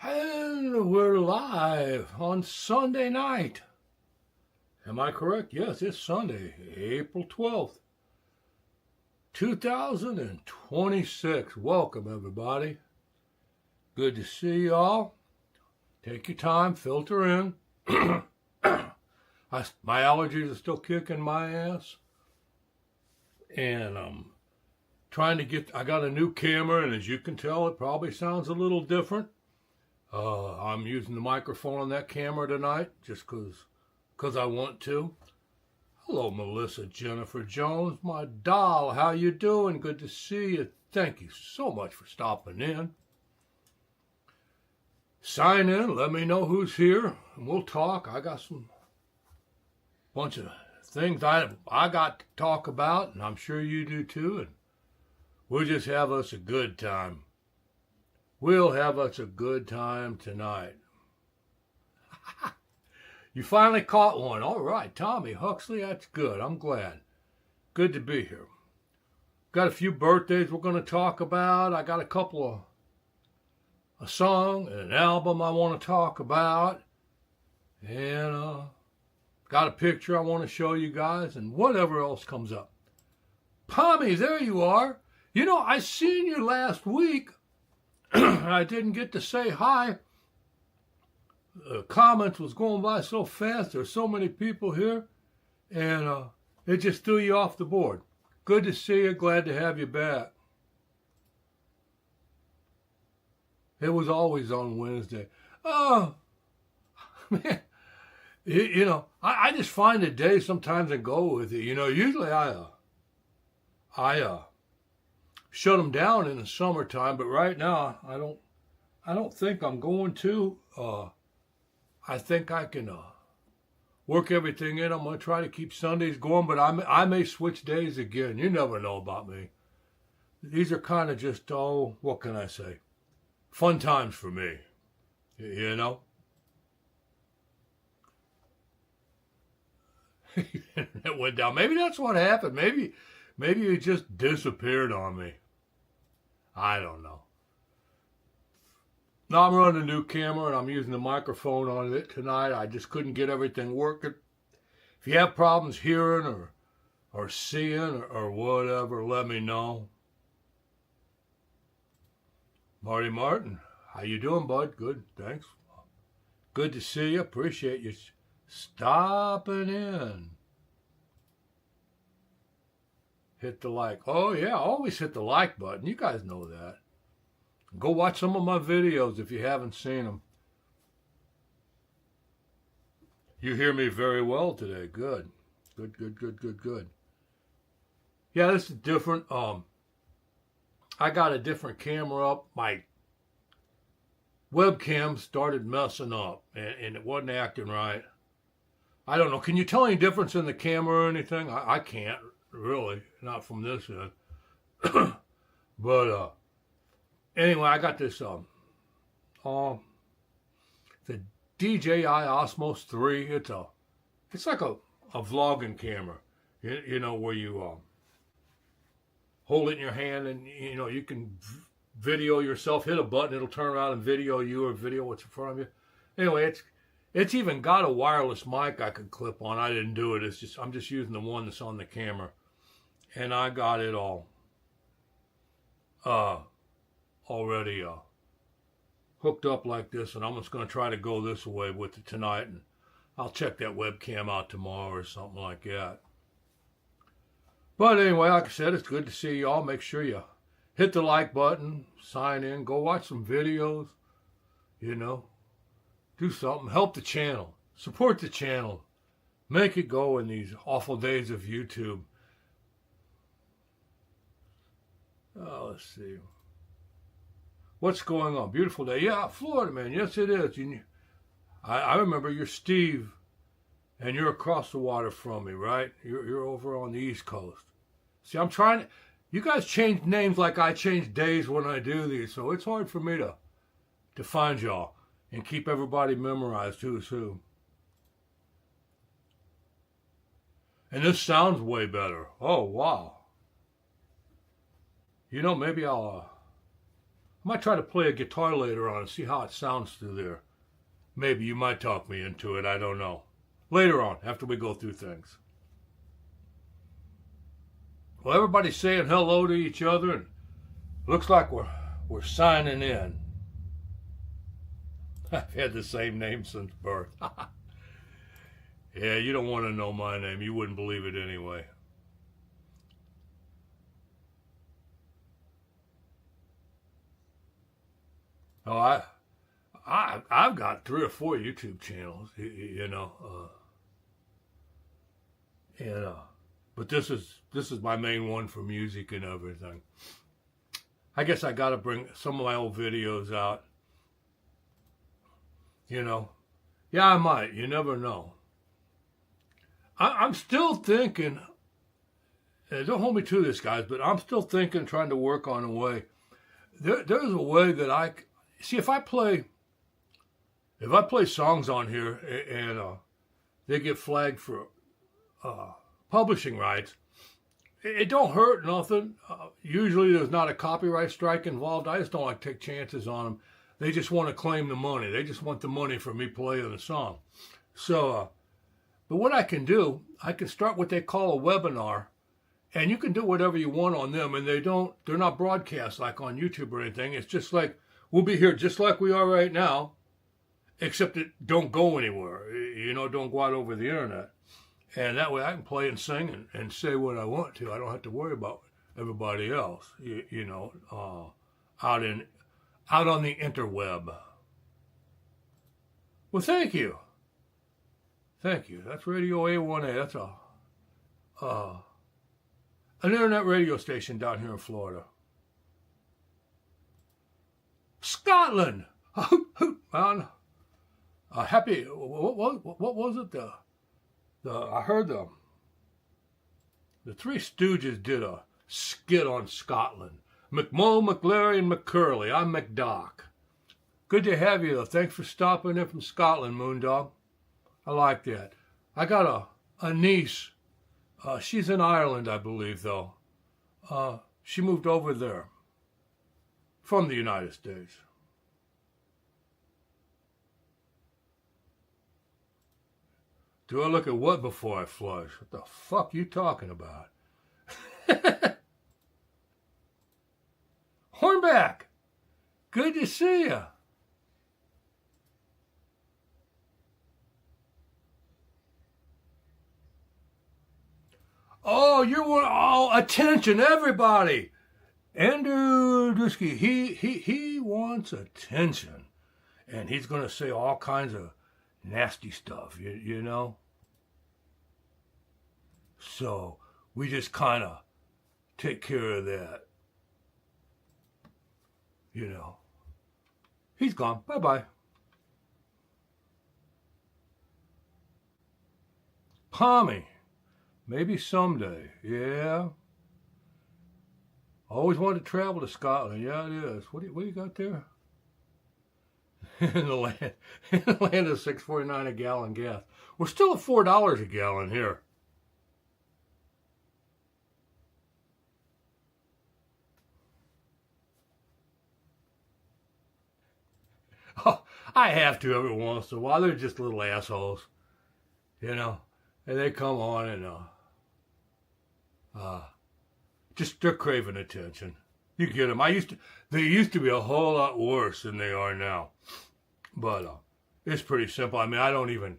And we're live on Sunday night. Am I correct? Yes, it's Sunday, April 12th, 2026. Welcome, everybody. Good to see y'all. Take your time, filter in. My allergies are still kicking my ass. And trying to get, I got a new camera, and as you can tell, it probably sounds a little different. I'm using the microphone on that camera tonight just because I want to. Hello, Melissa Jennifer Jones, my doll. How you doing? Good to see you. Thank you so much for stopping in. Sign in. Let me know who's here, and we'll talk. I got some bunch of things I got to talk about, and I'm sure you do too. And we'll just have us a good time. We'll have us a good time tonight. You finally caught one. All right, Tommy Huxley, that's good. I'm glad. Good to be here. Got a few birthdays we're going to talk about. I got a couple of a song and an album I want to talk about. And got a picture I want to show you guys and whatever else comes up. Tommy, there you are. You know, I seen you last week. I didn't get to say hi. The comments was going by so fast. There's so many people here. And it just threw you off the board. Good to see you. Glad to have you back. It was always on Wednesday. Oh, man. You know, I just find a day sometimes and go with it. You know, usually I shut them down in the summertime, but right now I don't think I'm going to. I think I can work everything in. I'm going to try to keep Sundays going, but I may switch days again. You never know about me. These are kind of just, what can I say? Fun times for me, you know? It went down. Maybe that's what happened. Maybe it just disappeared on me. I don't know. Now I'm running a new camera and I'm using the microphone on it tonight. I just couldn't get everything working. If you have problems hearing or seeing or whatever, let me know. Marty Martin, how you doing, bud? Good, thanks. Good to see you. Appreciate you stopping in. Hit the like. Oh, yeah, always hit the like button. You guys know that. Go watch some of my videos if you haven't seen them. You hear me very well today. Good. Good. Yeah, this is different. I got a different camera up. My webcam started messing up, and it wasn't acting right. I don't know. Can you tell any difference in the camera or anything? I can't. Really, not from this end. But anyway, I got this the DJI Osmos 3. It's like a vlogging camera. You know, where you hold it in your hand and you know you can video yourself. Hit a button, it'll turn around and video you or video what's in front of you. Anyway, it's even got a wireless mic I could clip on. I didn't do it. I'm just using the one that's on the camera. And I got it all already hooked up like this, and I'm just going to try to go this way with it tonight, and I'll check that webcam out tomorrow or something like that. But anyway, like I said, it's good to see y'all. Make sure you hit the like button, sign in, go watch some videos, you know, do something, help the channel, support the channel, make it go in these awful days of YouTube. Oh, let's see. What's going on? Beautiful day. Yeah, Florida, man. Yes, it is. I remember you're Steve, and you're across the water from me, right? You're over on the East Coast. See, I'm trying to... You guys change names like I change days when I do these, so it's hard for me to find y'all and keep everybody memorized who's who. And this sounds way better. Oh, wow. You know, maybe I'll might try to play a guitar later on and see how it sounds through there. Maybe you might talk me into it, I don't know. Later on, after we go through things. Well, everybody's saying hello to each other, and looks like we're signing in. I've had the same name since birth. Yeah, you don't want to know my name. You wouldn't believe it anyway. Oh, I've got 3 or 4 YouTube channels, you know, but this is my main one for music and everything. I guess I got to bring some of my old videos out. You know, yeah, I might. You never know. I'm still thinking. Don't hold me to this, guys, but I'm still thinking, trying to work on a way. There's a way that I see if I play songs on here and they get flagged for publishing rights. It don't hurt nothing. Usually there's not a copyright strike involved. I just don't like to take chances on them. They just want to claim the money. They just want the money for me playing the song. So, but what I can do, I can start what they call a webinar, and you can do whatever you want on them, and they're not broadcast like on YouTube or anything. It's just like, we'll be here just like we are right now, except it don't go anywhere. You know, don't go out over the internet. And that way I can play and sing and say what I want to. I don't have to worry about everybody else, you know, out on the interweb. Well, thank you. Thank you. That's Radio A1A. That's an internet radio station down here in Florida. Scotland. Man, happy. What was it? I heard the Three Stooges did a skit on Scotland. McMull, McLary, and McCurley. I'm McDock. Good to have you, though. Thanks for stopping in from Scotland, Moondog. I like that. I got a niece. She's in Ireland, I believe, though. She moved over there from the United States. Do I look at what before I flush? What the fuck you talking about? Hornback, good to see you. Oh, you're one. Oh, attention, everybody! Andrew Dusky, he wants attention, and he's gonna say all kinds of nasty stuff, you know. So we just kind of take care of that. You know. He's gone. Bye-bye. Pommy. Maybe someday. Yeah. Always wanted to travel to Scotland. Yeah, it is. What do you got there? in the land of $6.49 a gallon gas. We're still at $4 a gallon here. Oh, I have to every once in a while. They're just little assholes, you know, and they come on and just they're craving attention. You get them. They used to be a whole lot worse than they are now, but it's pretty simple. I mean,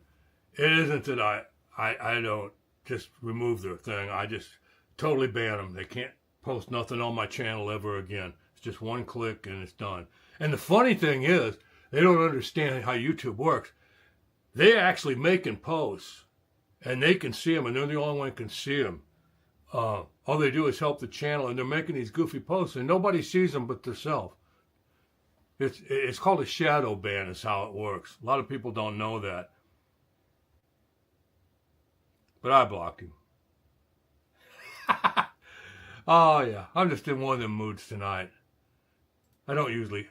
it isn't that I don't just remove their thing. I just totally ban them. They can't post nothing on my channel ever again. It's just one click and it's done. And the funny thing is, they don't understand how YouTube works. They're actually making posts, and they can see them, and they're the only one who can see them. All they do is help the channel, and they're making these goofy posts, and nobody sees them but themselves. It's called a shadow ban is how it works. A lot of people don't know that. But I blocked him. Oh, yeah. I'm just in one of them moods tonight. I don't usually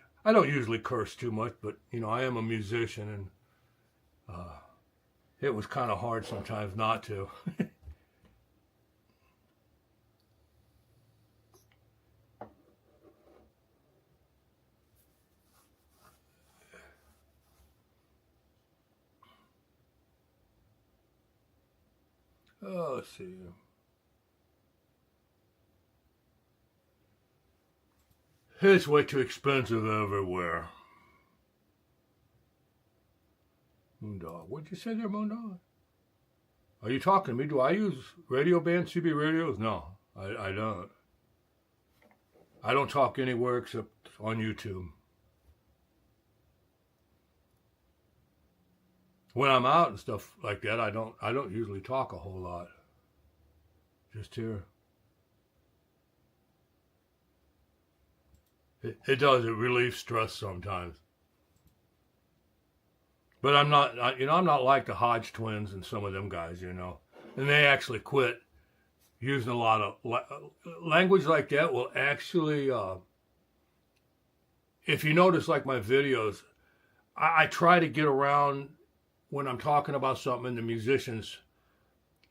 curse too much, but, you know, I am a musician, and it was kind of hard sometimes not to. Oh, let's see. It's way too expensive everywhere. Moondog. What'd you say there, Moondog? Are you talking to me? Do I use radio band CB radios? No, I don't. I don't talk anywhere except on YouTube. When I'm out and stuff like that, I don't usually talk a whole lot. Just here. It does. It relieves stress sometimes. But I'm not, I'm not like the Hodge twins and some of them guys, And they actually quit using a lot of language like that will actually, if you notice like my videos, I try to get around when I'm talking about something and the musicians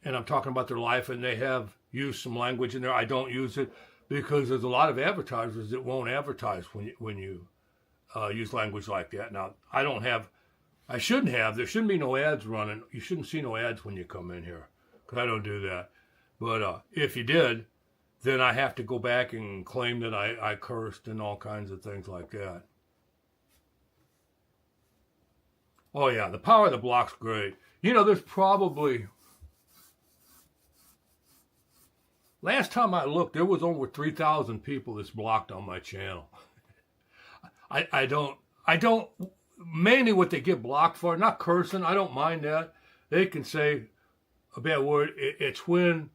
and I'm talking about their life and they have used some language in there. I don't use it because there's a lot of advertisers that won't advertise when you use language like that. Now, I shouldn't have. There shouldn't be no ads running. You shouldn't see no ads when you come in here because I don't do that. But if you did, then I have to go back and claim that I cursed and all kinds of things like that. Oh, yeah, the power of the block's great. There's probably... Last time I looked, there was over 3,000 people that's blocked on my channel. I don't... Mainly what they get blocked for, not cursing, I don't mind that. They can say a bad word. It's when,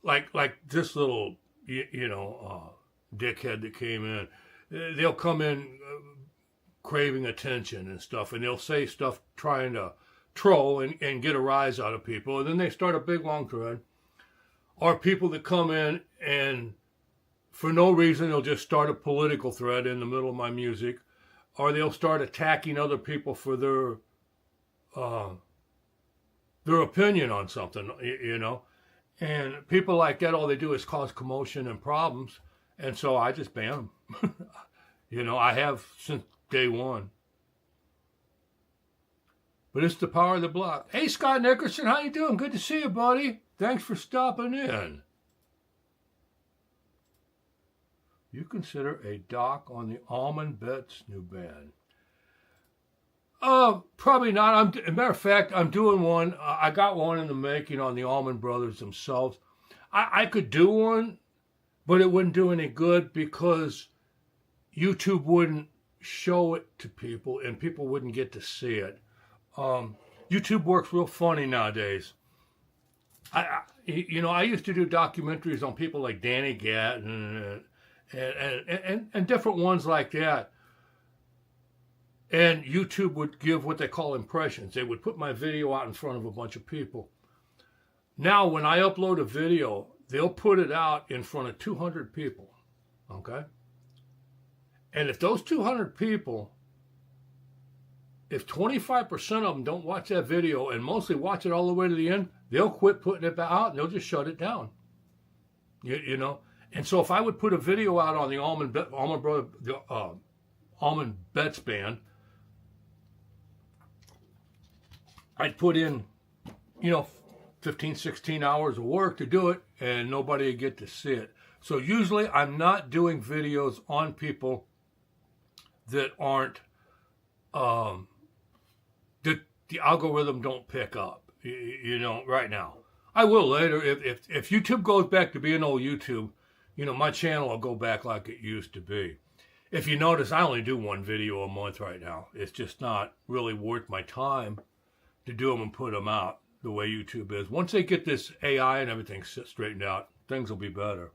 like this little, dickhead that came in, they'll come in craving attention and stuff, and they'll say stuff trying to troll and get a rise out of people, and then they start a big long thread. Or people that come in and for no reason they'll just start a political thread in the middle of my music. Or they'll start attacking other people for their opinion on something, And people like that, all they do is cause commotion and problems. And so I just ban them. I have since day one. But it's the power of the block. Hey, Scott Nickerson, how you doing? Good to see you, buddy. Thanks for stopping in. You consider a doc on the Almond Betts new band? Probably not. As a matter of fact, I'm doing one. I got one in the making on the Allman Brothers themselves. I could do one, but it wouldn't do any good because YouTube wouldn't show it to people and people wouldn't get to see it. YouTube works real funny nowadays. I used to do documentaries on people like Danny Gatton and different ones like that. And YouTube would give what they call impressions. They would put my video out in front of a bunch of people. Now, when I upload a video, they'll put it out in front of 200 people, okay? And if those 200 people, if 25% of them don't watch that video and mostly watch it all the way to the end, they'll quit putting it out and they'll just shut it down, And so if I would put a video out on the Almond Betts band, I'd put in, 15, 16 hours of work to do it, and nobody would get to see it. So usually I'm not doing videos on people that aren't, that the algorithm don't pick up, right now. I will later. If YouTube goes back to being old YouTube, my channel will go back like it used to be. If you notice, I only do one video a month right now. It's just not really worth my time to do them and put them out the way YouTube is. Once they get this AI and everything straightened out, things will be better.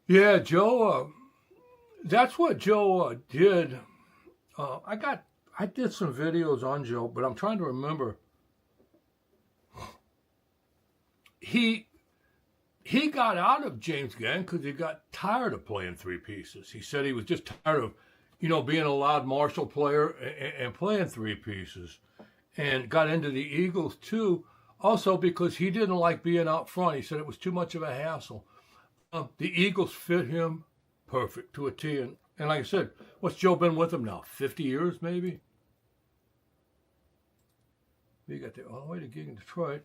Yeah, Joe, that's what Joe did. I did some videos on Joe, but I'm trying to remember. He got out of James Gang because he got tired of playing three pieces. He said he was just tired of, being a loud Marshall player and playing three pieces, and got into the Eagles too. Also because he didn't like being out front. He said it was too much of a hassle. The Eagles fit him perfect to a T. And like I said, what's Joe been with him now? 50 years maybe? They got there all the way to gig in Detroit.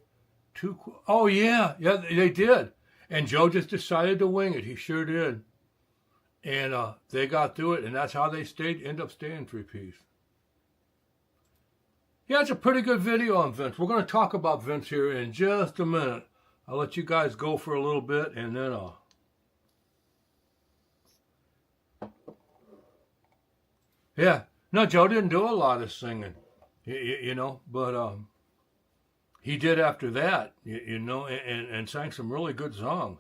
Oh, yeah, they did. And Joe just decided to wing it. He sure did. And they got through it, and that's how they end up staying three-piece. Yeah, it's a pretty good video on Vince. We're going to talk about Vince here in just a minute. I'll let you guys go for a little bit, and then yeah. No, Joe didn't do a lot of singing, you know, but he did after that, you know, and sang some really good songs.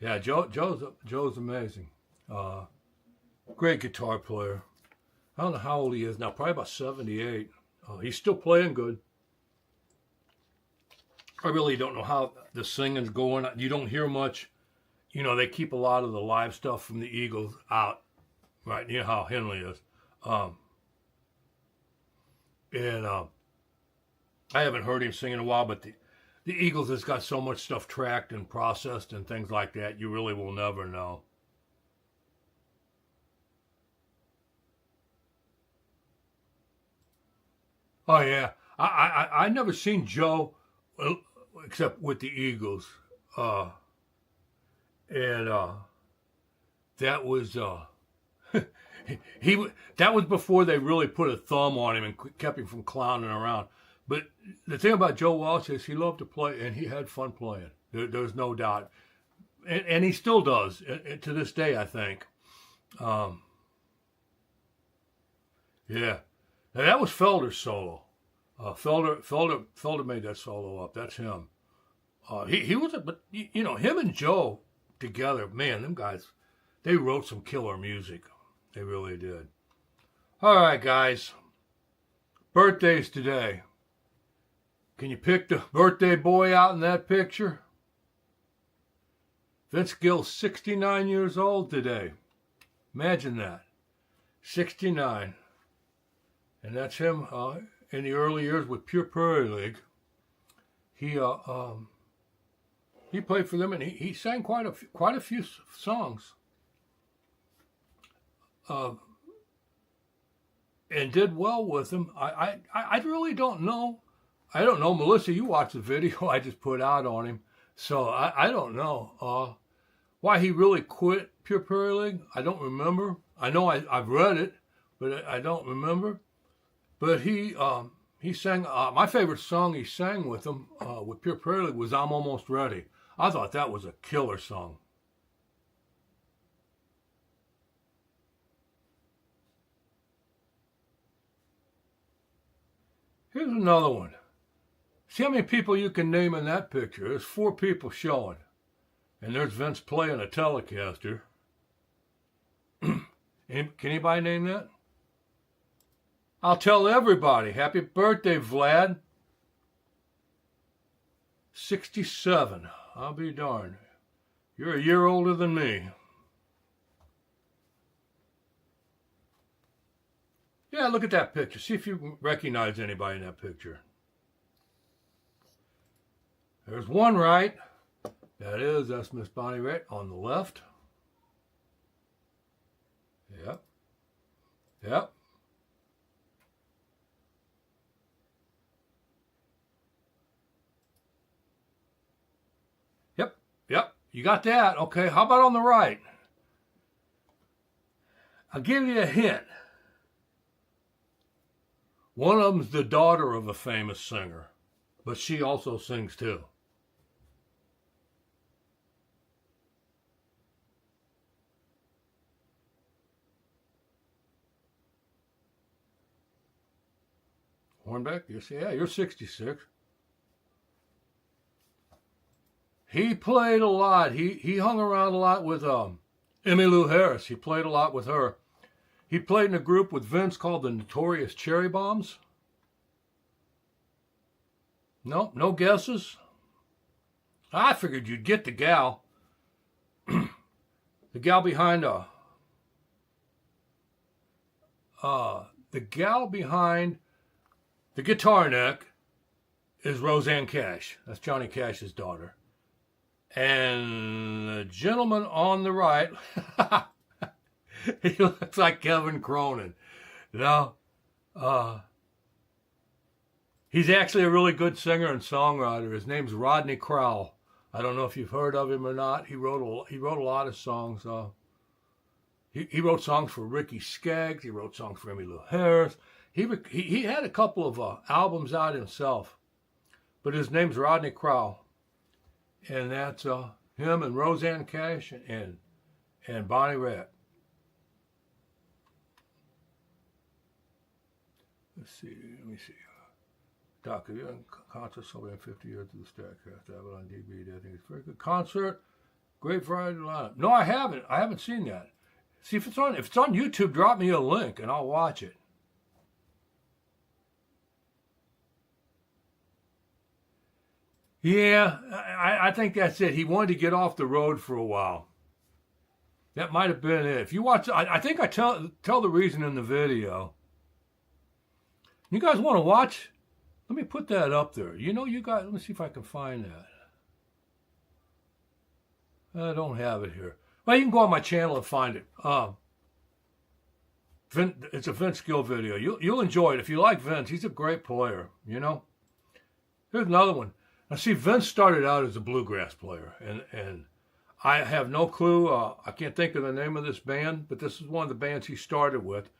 Yeah, Joe's amazing. Great guitar player. I don't know how old he is now, probably about 78. He's still playing good. I really don't know how the singing's going. You don't hear much. You know, they keep a lot of the live stuff from the Eagles out, right? You know how Henley is. I haven't heard him sing in a while, but the Eagles has got so much stuff tracked and processed and things like that, you really will never know. Oh, yeah. I never seen Joe except with the Eagles. That was that was before they really put a thumb on him and kept him from clowning around. But the thing about Joe Walsh is he loved to play, and he had fun playing. There's no doubt. And he still does, to this day, I think. Yeah. Now, that was Felder's solo. Felder made that solo up. That's him. He was, but you know, him and Joe together, man, them guys, they wrote some killer music. They really did. All right, guys. Birthdays today. Can you pick the birthday boy out in that picture? Vince Gill, 69 years old today. Imagine that. 69. And that's him in the early years with Pure Prairie League. He played for them, and he sang quite a few songs. And did well with them. I really don't know. I don't know, Melissa, you watched the video I just put out on him. So I don't know why he really quit Pure Prairie League. I don't remember. I know I've read it, but I don't remember. But he sang, my favorite song he sang with them, with Pure Prairie League, was I'm Almost Ready. I thought that was a killer song. Here's another one. See how many people you can name in that picture? There's 4 people showing. And there's Vince playing a Telecaster. Can anybody name that? I'll tell everybody. Happy birthday, Vlad. 67. I'll be darned. You're a year older than me. Yeah, look at that picture. See if you recognize anybody in that picture. There's one right. That's Miss Bonnie Raitt on the left. Yep. Yep. Yep. You got that. Okay, how about on the right? I'll give you a hint. One of them's the daughter of a famous singer, but she also sings too. Hornbeck, you're 66. He played a lot. He hung around a lot with Emmylou Harris. He played a lot with her. He played in a group with Vince called the Notorious Cherry Bombs. No guesses? I figured you'd get the gal. The gal behind The guitar neck is Rosanne Cash. That's Johnny Cash's daughter. And the gentleman on the right, he looks like Kevin Cronin. No, he's actually a really good singer and songwriter. His name's Rodney Crowell. I don't know if you've heard of him or not. He wrote a lot of songs. He wrote songs for Ricky Skaggs. He wrote songs for Emmylou Harris. He had a couple of albums out himself, but his name's Rodney Crowell, and that's him and Rosanne Cash and Bonnie Raitt. Let me see. Doc, concert celebrating 50 years of the Statcast. I have it on DVD. I think it's a very good concert. Great variety lineup. No, I haven't. I haven't seen that. See if it's on YouTube. Drop me a link and I'll watch it. Yeah, I think that's it. He wanted to get off the road for a while. That might have been it. If you watch, I think I tell the reason in the video. You guys want to watch? Let me put that up there. You guys, let me see if I can find that. I don't have it here. Well, you can go on my channel and find it. It's a Vince Gill video. You'll enjoy it. If you like Vince, he's a great player, Here's another one. Now, see, Vince started out as a bluegrass player, and I have no clue. I can't think of the name of this band, but this is one of the bands he started with,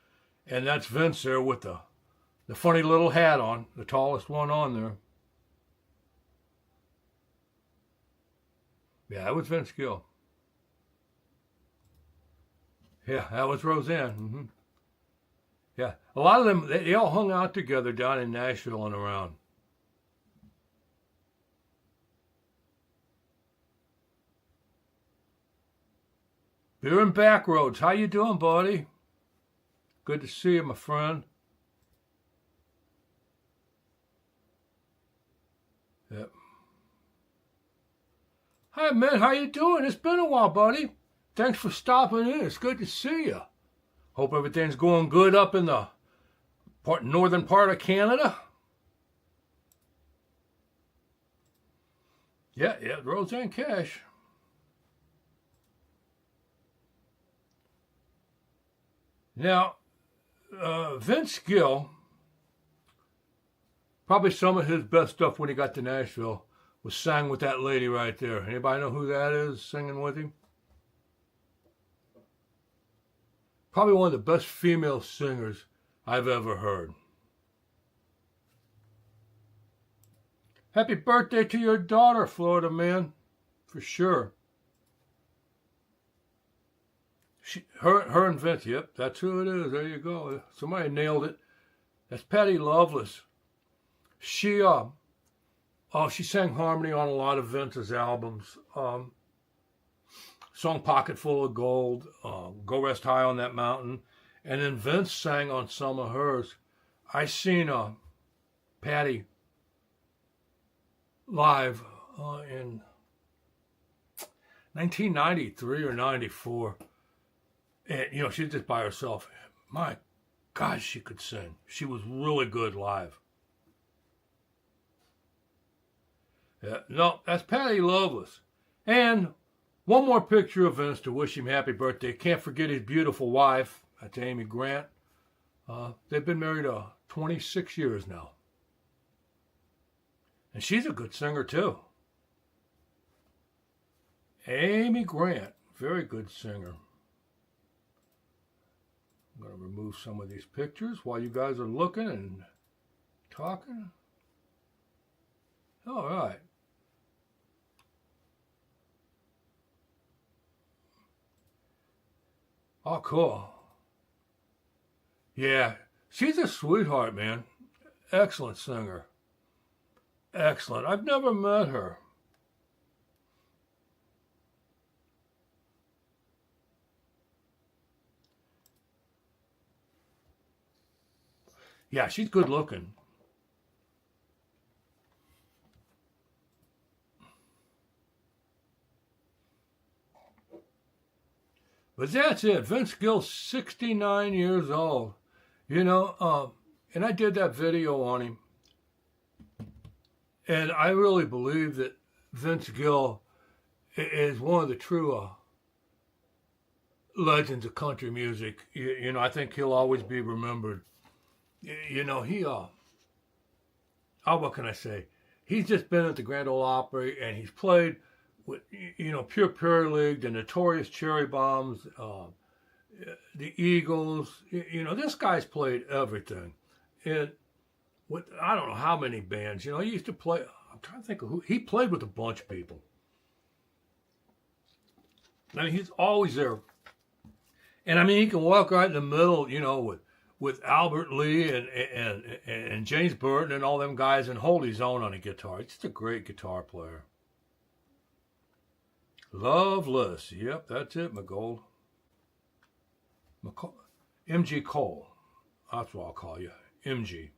and that's Vince there with the funny little hat on, the tallest one on there. Yeah, that was Vince Gill. Yeah, that was Rosanne. Mm-hmm. Yeah, a lot of them, they all hung out together down in Nashville and around. Beer and Backroads, how you doing, buddy? Good to see you, my friend. Yep. Hi, man. How you doing? It's been a while, buddy. Thanks for stopping in. It's good to see you. Hope everything's going good up in the northern part of Canada. Yeah, Rosanne Cash. Now, Vince Gill, probably some of his best stuff when he got to Nashville was sang with that lady right there. Anybody know who that is singing with him? Probably one of the best female singers I've ever heard. Happy birthday to your daughter, Florida man, for sure. Her and Vince, yep, that's who it is. There you go. Somebody nailed it. That's Patty Loveless. She sang harmony on a lot of Vince's albums. Song Pocket Full of Gold, Go Rest High on That Mountain. And then Vince sang on some of hers. I seen Patty live in 1993 or 94. And, she's just by herself. My God, she could sing. She was really good live. Yeah, no, that's Patty Loveless. And one more picture of Vince to wish him happy birthday. Can't forget his beautiful wife. That's Amy Grant. They've been married 26 years now. And she's a good singer, too. Amy Grant, very good singer. I'm going to remove some of these pictures while you guys are looking and talking. All right. Oh, cool. Yeah, she's a sweetheart, man. Excellent singer. Excellent. I've never met her. Yeah, she's good looking. But that's it. Vince Gill's 69 years old. And I did that video on him. And I really believe that Vince Gill is one of the true legends of country music. You know, I think he'll always be remembered. You know, what can I say? He's just been at the Grand Ole Opry, and he's played with, you know, Pure Prairie League, the Notorious Cherry Bombs, the Eagles. You know, this guy's played everything. And with, I don't know how many bands. You know, he used to play, I'm trying to think of who, he played with a bunch of people. I mean, he's always there. And I mean, he can walk right in the middle, you know, with Albert Lee and James Burton and all them guys and hold his own on a guitar. He's just a great guitar player. Loveless. Yep, that's it, McGold. MG Cole. That's what I'll call you. MG.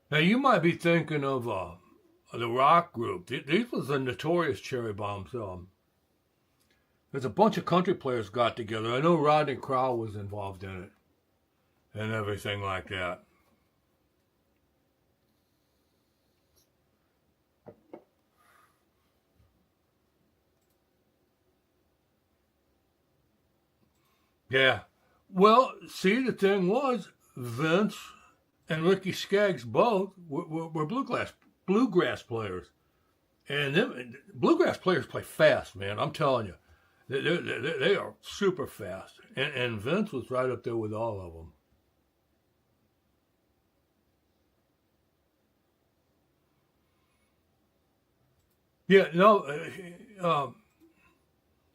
Now, you might be thinking of the rock group. These was the Notorious Cherry Bombs. There's a bunch of country players got together. I know Rodney Crowell was involved in it and everything like that. Yeah. Well, see, the thing was, Vince and Ricky Skaggs both were bluegrass players. And them bluegrass players play fast, man. I'm telling you. They are super fast. And Vince was right up there with all of them. Yeah, no,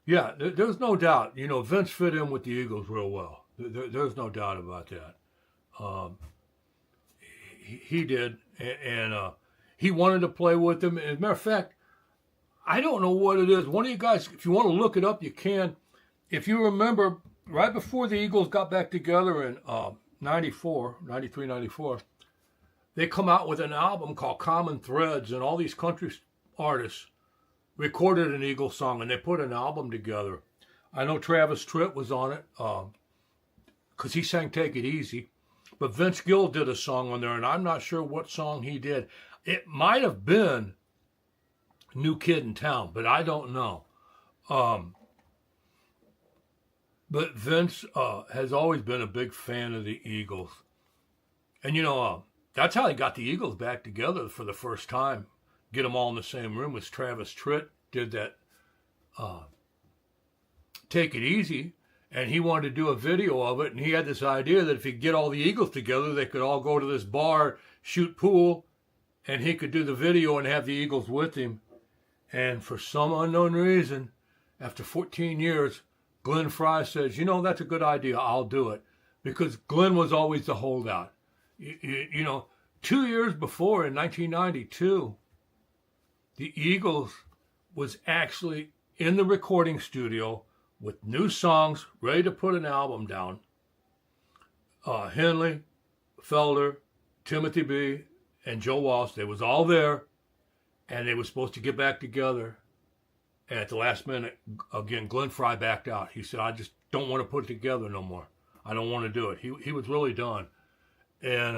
yeah, there's no doubt. You know, Vince fit in with the Eagles real well. There's no doubt about that. He did, and he wanted to play with them. As a matter of fact, I don't know what it is. One of you guys, if you want to look it up, you can. If you remember, right before the Eagles got back together in 93, 94, they come out with an album called Common Threads, and all these country artists recorded an Eagles song, and they put an album together. I know Travis Tritt was on it because he sang Take It Easy, but Vince Gill did a song on there, and I'm not sure what song he did. It might have been New Kid in Town, but I don't know. But Vince has always been a big fan of the Eagles. And, you know, that's how he got the Eagles back together for the first time. Get them all in the same room. Was Travis Tritt did that Take It Easy, and he wanted to do a video of it, and he had this idea that if he could get all the Eagles together, they could all go to this bar, shoot pool, and he could do the video and have the Eagles with him. And for some unknown reason, after 14 years, Glenn Frey says, you know, that's a good idea, I'll do it. Because Glenn was always the holdout. You know, 2 years before, in 1992, the Eagles was actually in the recording studio with new songs, ready to put an album down. Henley, Felder, Timothy B., and Joe Walsh, they was all there, and they were supposed to get back together. And at the last minute, again, Glenn Frey backed out. He said, I just don't want to put it together no more. I don't want to do it. He was really done. And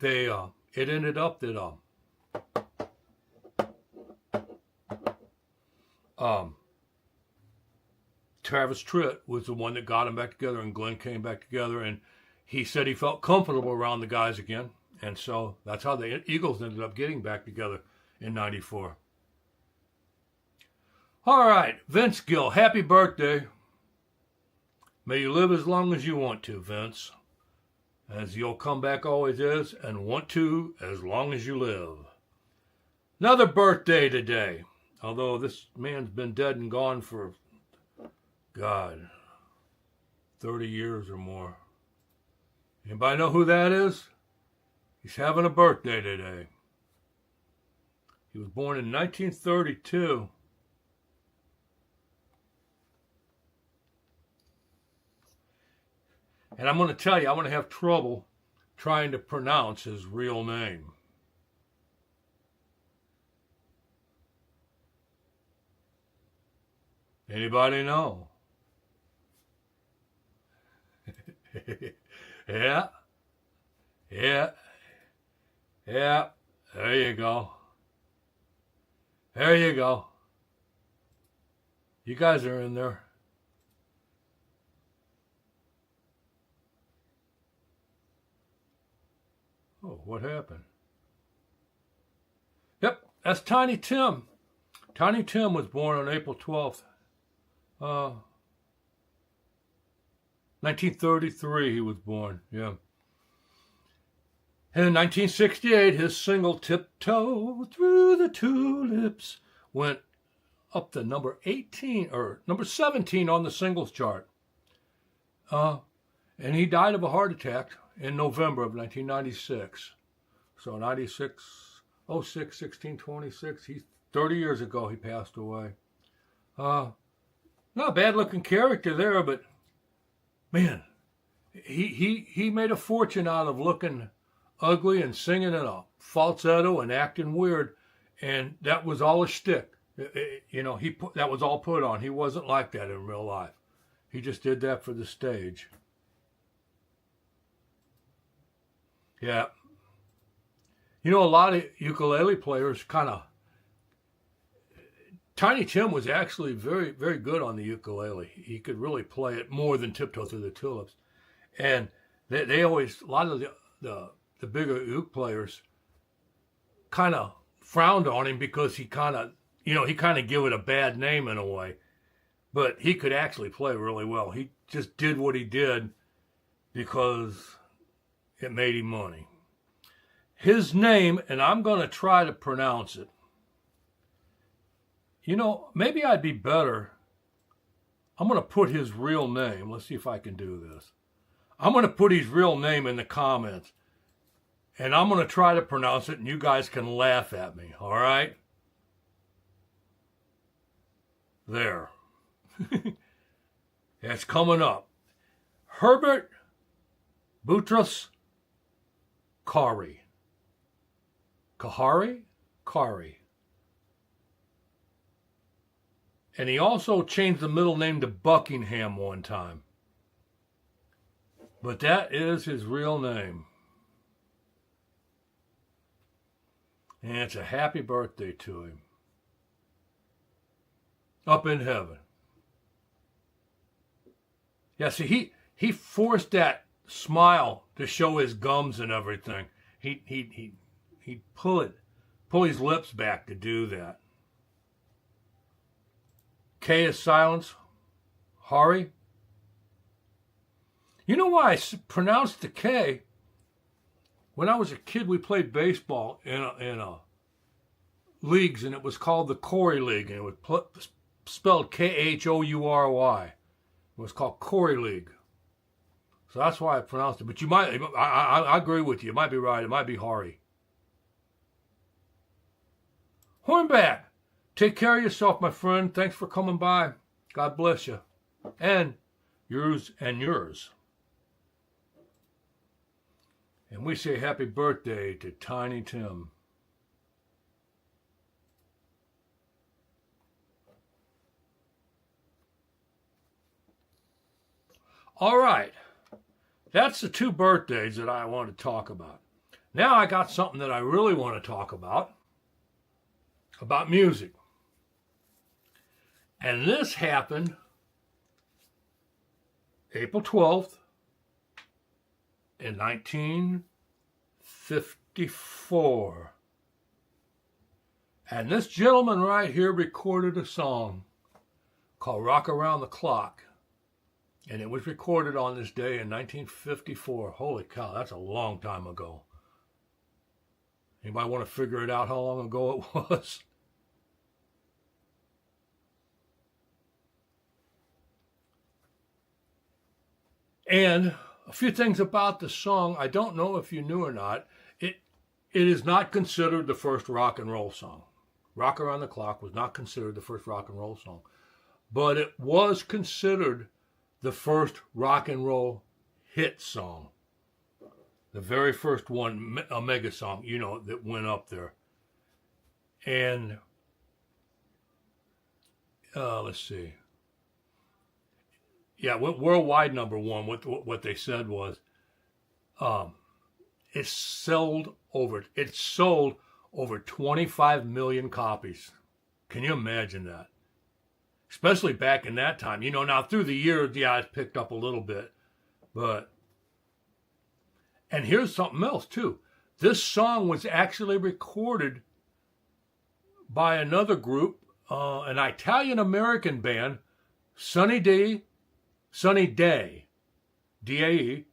it ended up that Travis Tritt was the one that got him back together, and Glenn came back together, and he said he felt comfortable around the guys again. And so that's how the Eagles ended up getting back together in 94. All right, Vince Gill, happy birthday. May you live as long as you want to, Vince. As your comeback always is, and want to as long as you live. Another birthday today. Although this man's been dead and gone for, God, 30 years or more. Anybody know who that is? He's having a birthday today. He was born in 1932. And I'm going to tell you, I'm going to have trouble trying to pronounce his real name. Anybody know? Yeah, yeah, yeah. There you go. There you go. You guys are in there. Oh, what happened? Yep, that's Tiny Tim. Tiny Tim was born on April 12th, 1933 he was born, yeah. And in 1968, his single Tiptoe Through the Tulips went up to number 18, or number 17 on the singles chart. And he died of a heart attack in November of 1996. So 96, 06, 16, 26, 30 years ago he passed away. Not a bad looking character there, but man, he made a fortune out of looking ugly and singing in a falsetto and acting weird, and that was all a shtick. That was all put on. He wasn't like that in real life. He just did that for the stage. Yeah. A lot of ukulele players Tiny Tim was actually very, very good on the ukulele. He could really play it more than Tiptoe Through the Tulips. And they always, a lot of the bigger uke players kind of frowned on him because he kind of gave it a bad name in a way. But he could actually play really well. He just did what he did because it made him money. His name, and I'm going to try to pronounce it. Maybe I'd be better. I'm going to put his real name. Let's see if I can do this. I'm going to put his real name in the comments. And I'm going to try to pronounce it, and you guys can laugh at me, all right? There. It's coming up. Herbert Boutros Khari. Khari. And he also changed the middle name to Buckingham one time. But that is his real name. And it's a happy birthday to him. Up in heaven. Yeah, see, he forced that smile to show his gums and everything. He'd pull his lips back to do that. K is silence. Hari. You know why I pronounced the K? When I was a kid, we played baseball in a leagues, and it was called the Corey League, and it was spelled Khoury. It was called Corey League. So that's why I pronounced it. But you might, I agree with you. You might be right. It might be Hari. Hornback, take care of yourself, my friend. Thanks for coming by. God bless you. And yours and yours. And we say happy birthday to Tiny Tim. All right. That's the two birthdays that I want to talk about. Now I got something that I really want to talk about music. And this happened April 12th in 1954. And this gentleman right here recorded a song called Rock Around the Clock. And it was recorded on this day in 1954. Holy cow, that's a long time ago. Anybody want to figure it out how long ago it was? And a few things about the song. I don't know if you knew or not. It is not considered the first rock and roll song. Rock Around the Clock was not considered the first rock and roll song. But it was considered the first rock and roll hit song. The very first one, a mega song, that went up there. And let's see. yeah, worldwide number one. What they said was, it sold over 25 million copies. Can you imagine that? Especially back in that time. Now through the years, yeah, it's picked up a little bit. And here's something else too. This song was actually recorded by another group, an Italian-American band, Sunny Day, D-A-E,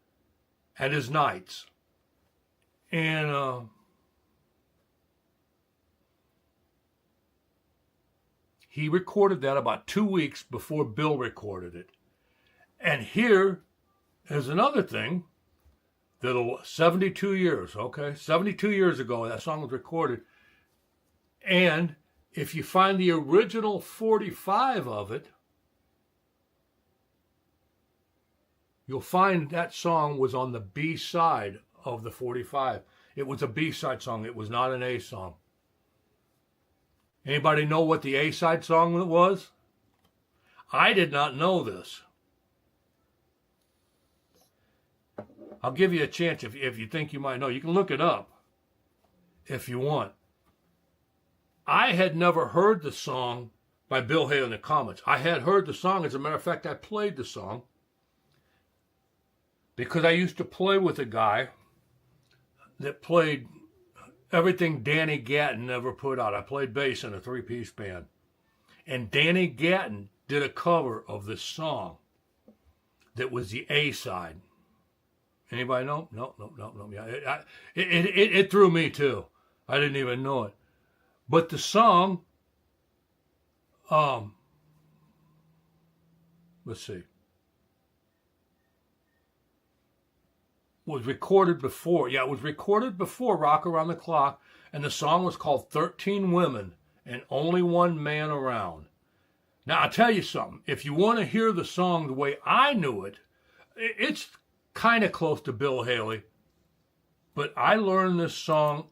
and his Knights. And he recorded that about 2 weeks before Bill recorded it. And here is another thing. 72 years, okay? 72 years ago, that song was recorded. And if you find the original 45 of it, you'll find that song was on the B side of the 45. It was a B side song. It was not an A song. Anybody know what the A side song was? I did not know this. I'll give you a chance if you think you might know. You can look it up if you want. I had never heard the song by Bill Haley in the Comets. I had heard the song. As a matter of fact, I played the song because I used to play with a guy that played everything Danny Gatton ever put out. I played bass in a 3-piece band. And Danny Gatton did a cover of this song that was the A side. Anybody know? No. Yeah, it threw me too. I didn't even know it. But the song, let's see, was recorded before. Yeah, it was recorded before Rock Around the Clock, and the song was called 13 Women and Only One Man Around. Now, I'll tell you something. If you want to hear the song the way I knew it, it's kind of close to Bill Haley, but I learned this song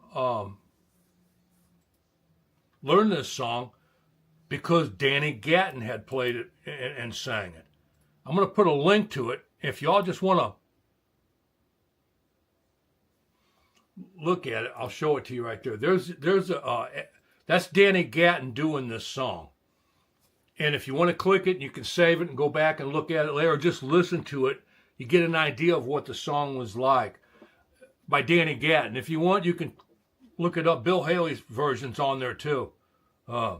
because Danny Gatton had played it and sang it. I'm going to put a link to it. If y'all just want to look at it, I'll show it to you right there. That's Danny Gatton doing this song. And if you want to click it, you can save it and go back and look at it later, or just listen to it. You get an idea of what the song was like by Danny Gatton. If you want, you can look it up. Bill Haley's version's on there too. Yeah,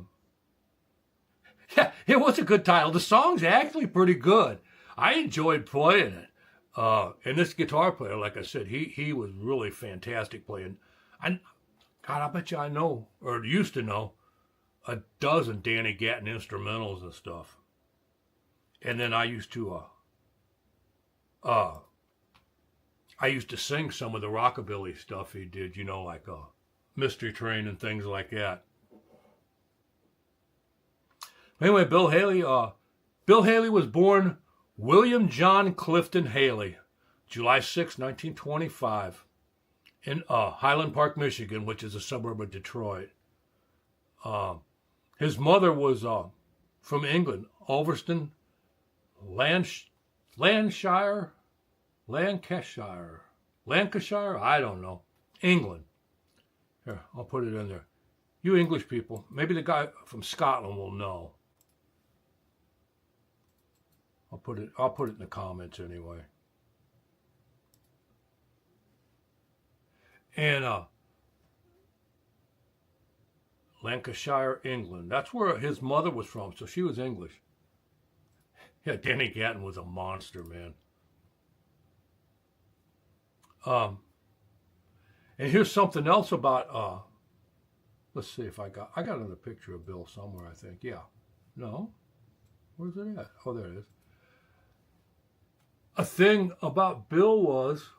it was a good title. The song's actually pretty good. I enjoyed playing it. And this guitar player, like I said, he was really fantastic playing. I bet you I know, or used to know, a dozen Danny Gatton instrumentals and stuff. And then I used to sing some of the rockabilly stuff he did, like Mystery Train and things like that. Anyway, Bill Haley was born William John Clifton Haley, July 6, 1925, in Highland Park, Michigan, which is a suburb of Detroit. His mother was from England, Ulverston, Lancashire, I don't know, England. Here, I'll put it in there. You English people, maybe the guy from Scotland will know. I'll put it in the comments anyway. And Lancashire, England. That's where his mother was from, so she was English. Yeah, Danny Gatton was a monster, man. And here's something else about, let's see if I got another picture of Bill somewhere, I think. Yeah. No? Where's it at? Oh, there it is. A thing about Bill was,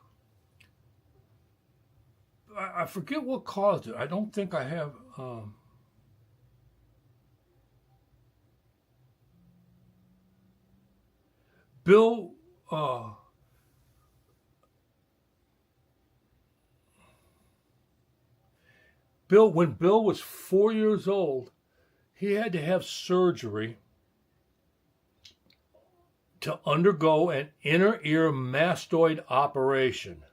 I forget what caused it. I don't think I have, Bill, when Bill was 4 years old, he had to have surgery to undergo an inner ear mastoid operation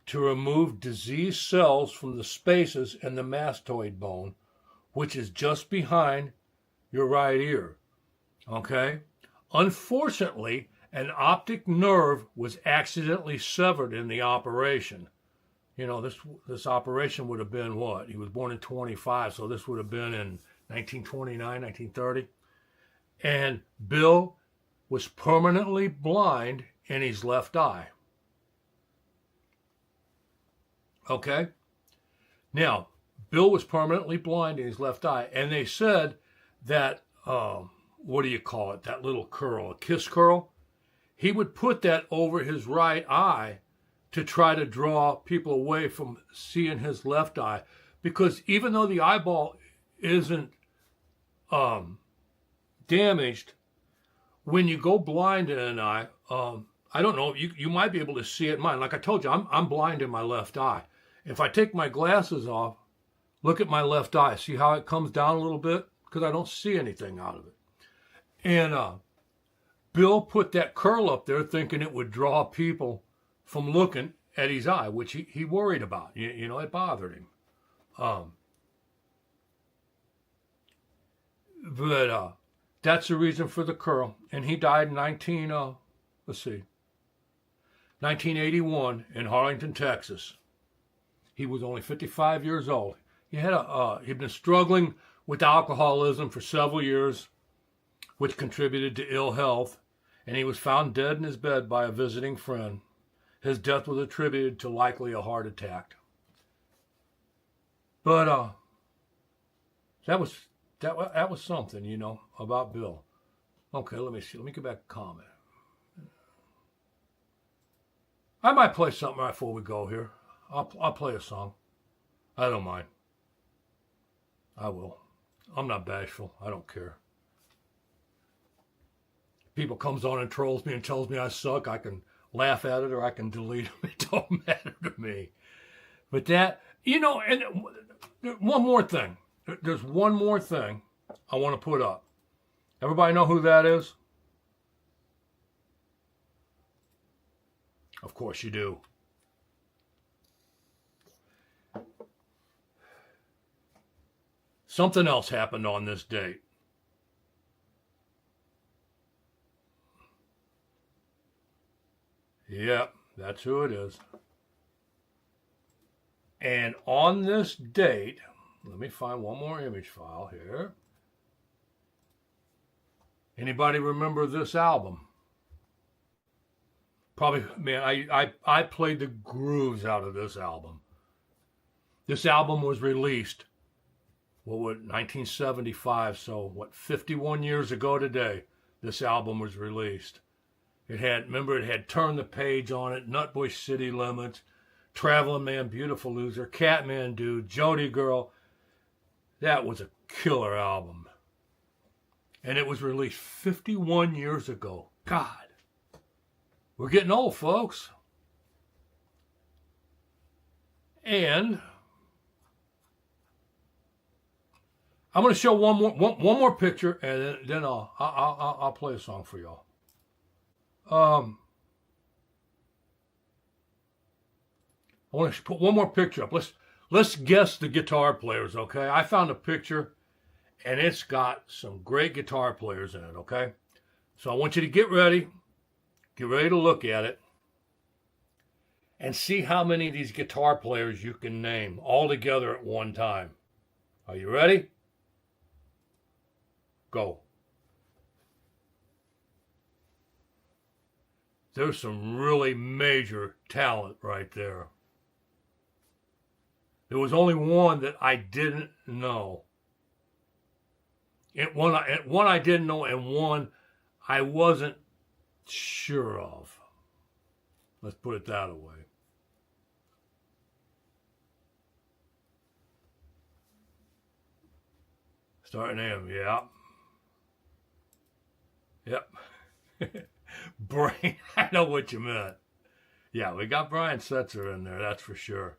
to remove diseased cells from the spaces in the mastoid bone, which is just behind your right ear. Okay? Unfortunately, an optic nerve was accidentally severed in the operation. You know, this operation would have been what? He was born in 25, so this would have been in 1929, 1930. And Bill was permanently blind in his left eye. Okay? Now, Bill was permanently blind in his left eye, and they said that, what do you call it, that little curl, a kiss curl? He would put that over his right eye to try to draw people away from seeing his left eye, because even though the eyeball isn't damaged, when you go blind in an eye, I don't know, you might be able to see it in mine. Like I told you, I'm blind in my left eye. If I take my glasses off, look at my left eye. See how it comes down a little bit? Because I don't see anything out of it. And Bill put that curl up there thinking it would draw people from looking at his eye, which he worried about. You know, it bothered him. But that's the reason for the curl. And he died in 1981 in Harlingen, Texas. He was only 55 years old. He'd been struggling with alcoholism for several years, which contributed to ill health, and he was found dead in his bed by a visiting friend. His death was attributed to likely a heart attack. But that was something, you know, about Bill. Okay, let me see. Let me get back to comment. I might play something right before we go here. I'll play a song. I don't mind. I will. I'm not bashful. I don't care. People comes on and trolls me and tells me I suck. I can laugh at it or I can delete them. It don't matter to me. But that, you know, and one more thing. There's one more thing I want to put up. Everybody know who that is? Of course you do. Something else happened on this date. Yep, that's who it is. And on this date, let me find one more image file here. Anybody remember this album? Probably, man, I played the grooves out of this album. This album was released, 1975, so 51 years ago today, this album was released. It had Turn the Page on it, Nutbush City Limits, Traveling Man, Beautiful Loser, Catman Dude, Jody Girl. That was a killer album. And it was released 51 years ago. God, we're getting old, folks. And I'm going to show one more picture, and then I'll play a song for y'all. I want to put one more picture up. Let's guess the guitar players, okay? I found a picture, and it's got some great guitar players in it, okay? So I want you to get ready to look at it, and see how many of these guitar players you can name all together at one time. Are you ready? Go. There's some really major talent right there. There was only one that I didn't know. One I didn't know, and one I wasn't sure of. Let's put it that way. Starting M, yeah. Yep. Brain, I know what you meant. Yeah, we got Brian Setzer in there, that's for sure.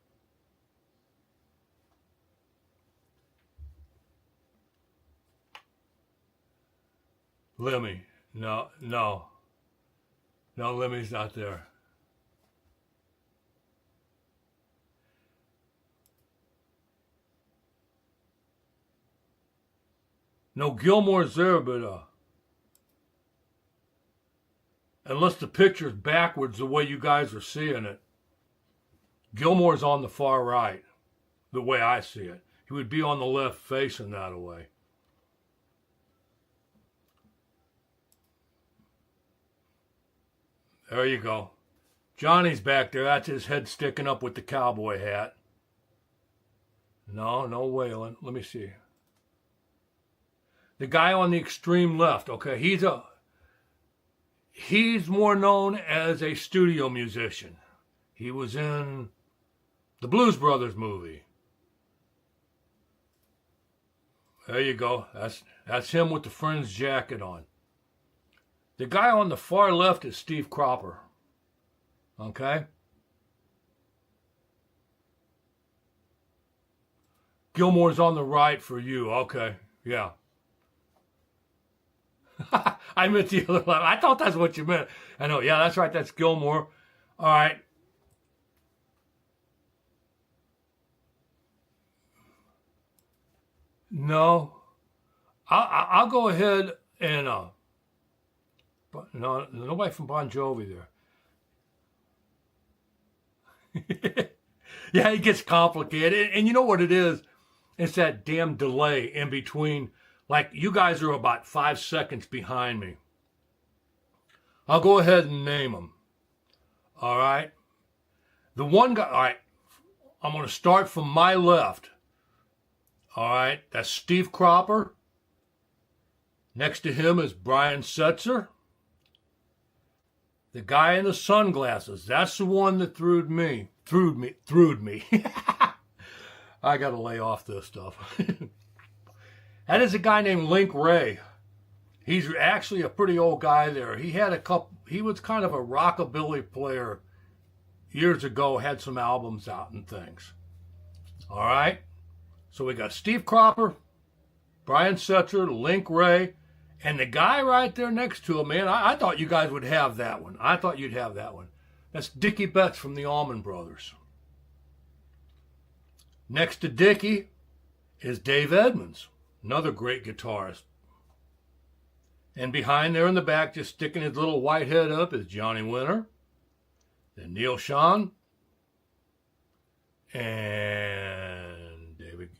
Lemmy, no. No, Lemmy's not there. No, Gilmore's there, but unless the picture's backwards the way you guys are seeing it, Gilmore's on the far right, the way I see it. He would be on the left facing that way. There you go. Johnny's back there. That's his head sticking up with the cowboy hat. No, no Waylon. Let me see. The guy on the extreme left. Okay, he's more known as a studio musician. He was in the Blues Brothers movie. There you go. That's him with the fringe jacket on. The guy on the far left is Steve Cropper. Okay? Gilmore's on the right for you. Okay, yeah. I meant the other left. I thought that's what you meant. I know, yeah, that's right. That's Gilmore. All right. No. I'll go ahead and... no, nobody from Bon Jovi there. Yeah, it gets complicated. And you know what it is? It's that damn delay in between. Like, you guys are about 5 seconds behind me. I'll go ahead and name them. All right? The one guy, all right, I'm going to start from my left. All right, that's Steve Cropper. Next to him is Brian Setzer. The guy in the sunglasses, that's the one that threw me. I got to lay off this stuff. That is a guy named Link Ray. He's actually a pretty old guy there. He was kind of a rockabilly player years ago, had some albums out and things. All right. So we got Steve Cropper, Brian Setzer, Link Ray, and the guy right there next to him, man, I thought you guys would have that one. I thought you'd have that one. That's Dickie Betts from the Allman Brothers. Next to Dickie is Dave Edmunds, another great guitarist. And behind there in the back, just sticking his little white head up, is Johnny Winter, then Neil Schon, and David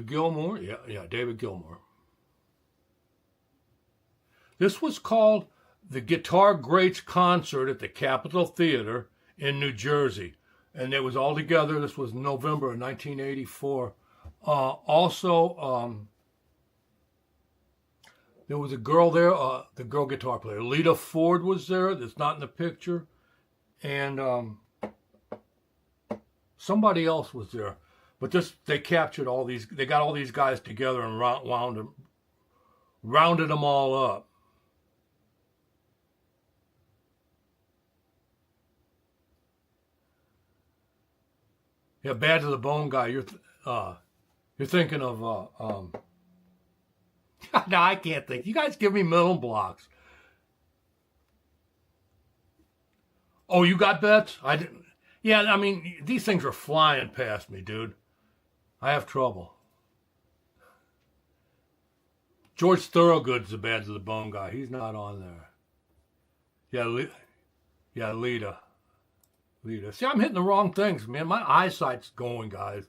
Gilmour. Yeah, David Gilmour. This was called the Guitar Greats Concert at the Capitol Theater in New Jersey. And it was all together. This was November of 1984. There was a girl there, the girl guitar player. Lita Ford was there. That's not in the picture. And somebody else was there. But they captured all these. They got all these guys together and rounded them all up. Yeah, Bad to the Bone guy. You're thinking of no, I can't think. You guys give me mental blocks. Oh, you got bets? I didn't. Yeah, I mean, these things are flying past me, dude. I have trouble. George Thorogood's the Bad to the Bone guy. He's not on there. Yeah, Lita. See, I'm hitting the wrong things, man. My eyesight's going, guys.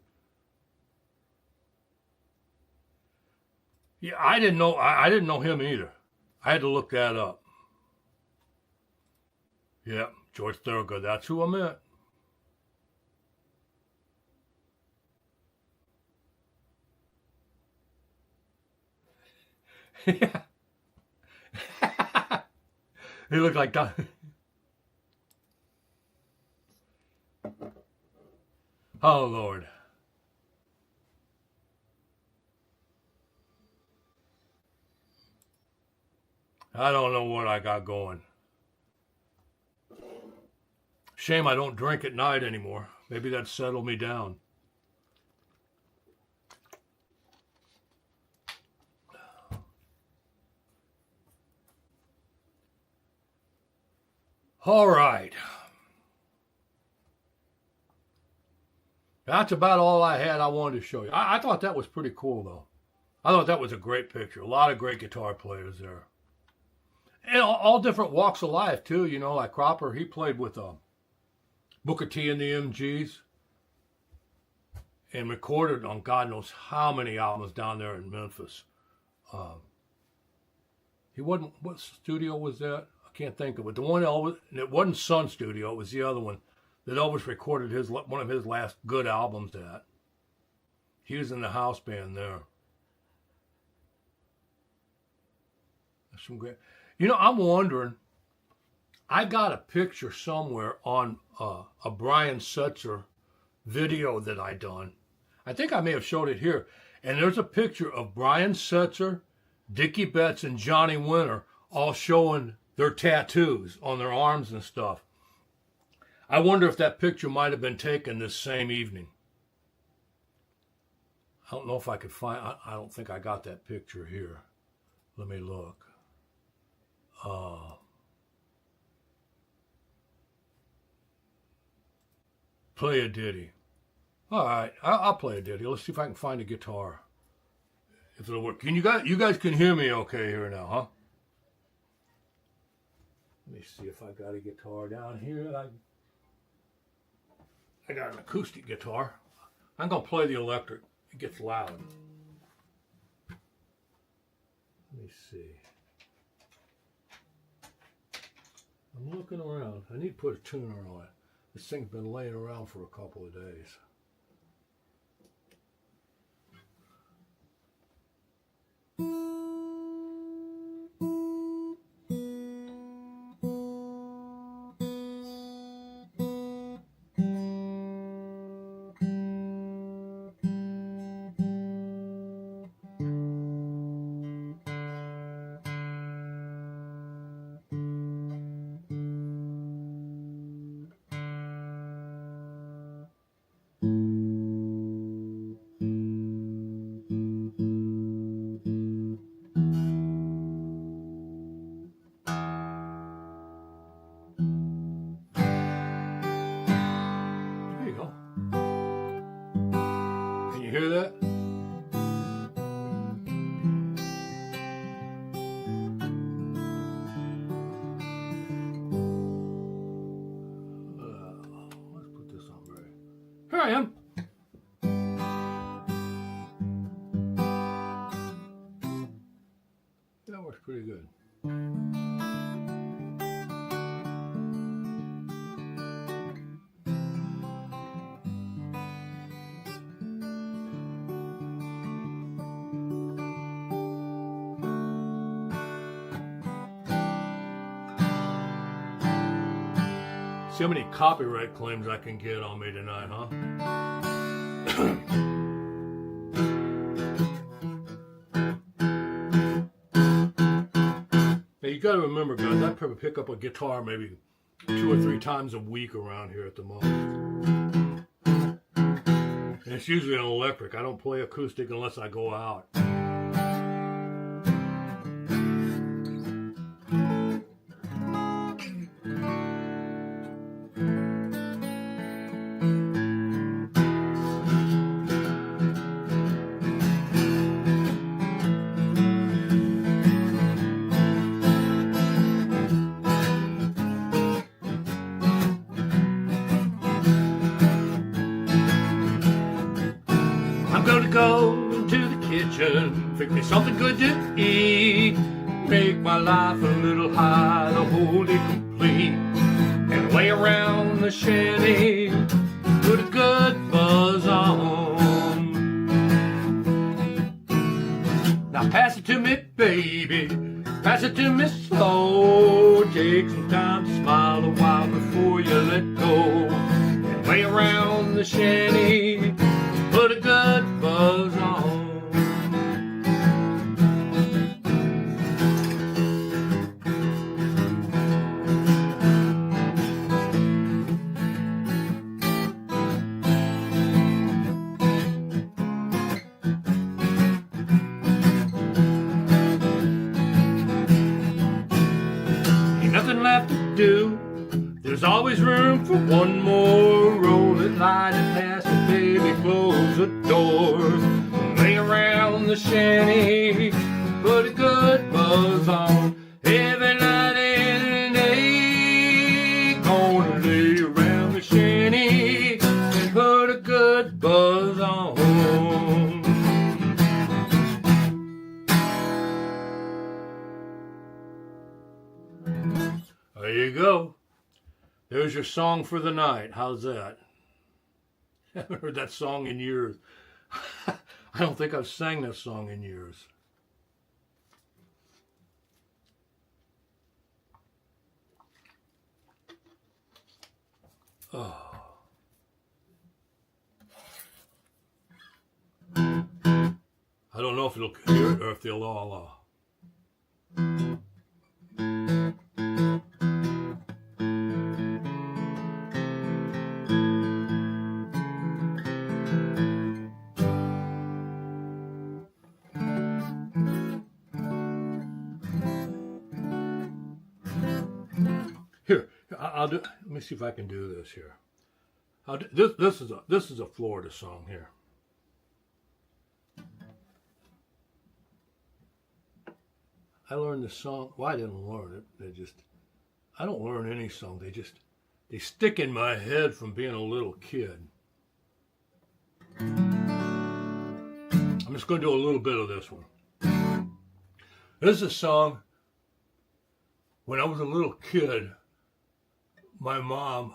Yeah, I didn't know him either. I had to look that up. Yeah, George Thorogood. That's who I meant. Yeah. He looked like that. Oh, Lord. I don't know what I got going. Shame I don't drink at night anymore. Maybe that settled me down. All right. That's about all I had I wanted to show you. I thought that was pretty cool, though. I thought that was a great picture. A lot of great guitar players there. And all different walks of life, too. You know, like Cropper, he played with Booker T and the MGs. And recorded on God knows how many albums down there in Memphis. He wasn't, what studio was that? I can't think of it. The one, it wasn't Sun Studio, it was the other one that Elvis recorded one of his last good albums at. He was in the house band there. That's some great. You know, I'm wondering, I got a picture somewhere on a Brian Setzer video that I done. I think I may have showed it here. And there's a picture of Brian Setzer, Dickie Betts, and Johnny Winter all showing their tattoos on their arms and stuff. I wonder if that picture might have been taken this same evening. I don't know if I could find, I don't think I got that picture here. Let me look. Play a ditty. All right, I'll play a ditty. Let's see if I can find a guitar. If it'll work. You guys can hear me okay here now, huh? Let me see if I got a guitar down here. I got an acoustic guitar. I'm gonna play the electric. It gets loud. Let me see. I'm looking around. I need to put a tuner on it. This thing's been laying around for a couple of days. You hear that? Let's put this on right. Here I am. That works pretty good. See how many copyright claims I can get on me tonight, huh? Now you gotta remember, guys, I probably pick up a guitar maybe 2 or 3 times a week around here at the most. And it's usually an electric. I don't play acoustic unless I go out. I'm gonna go into the kitchen, fix me something good to eat, make my life a little high to hold it complete, and lay around the shanty, put a good buzz on. Now pass it to me, baby, pass it to me slow, take some time to smile a while before you let go, and lay around the shanty, put a good buzz on. Ain't nothing left to do There's always room for one more. Roll it, light it, pass it, baby, close the doors. Lay around the shanty, put a good buzz on. Every night and day, gonna lay around the shanty and put a good buzz on. There you go. There's your song for the night. How's that? I haven't heard that song in years. I don't think I've sang that song in years. Oh. I don't know if it'll hear it or if they'll all Here, I'll do. Let me see if I can do this here. This is a Florida song here. I learned this song. Well, I didn't learn it. I don't learn any song. They stick in my head from being a little kid. I'm just going to do a little bit of this one. This is a song. When I was a little kid, my mom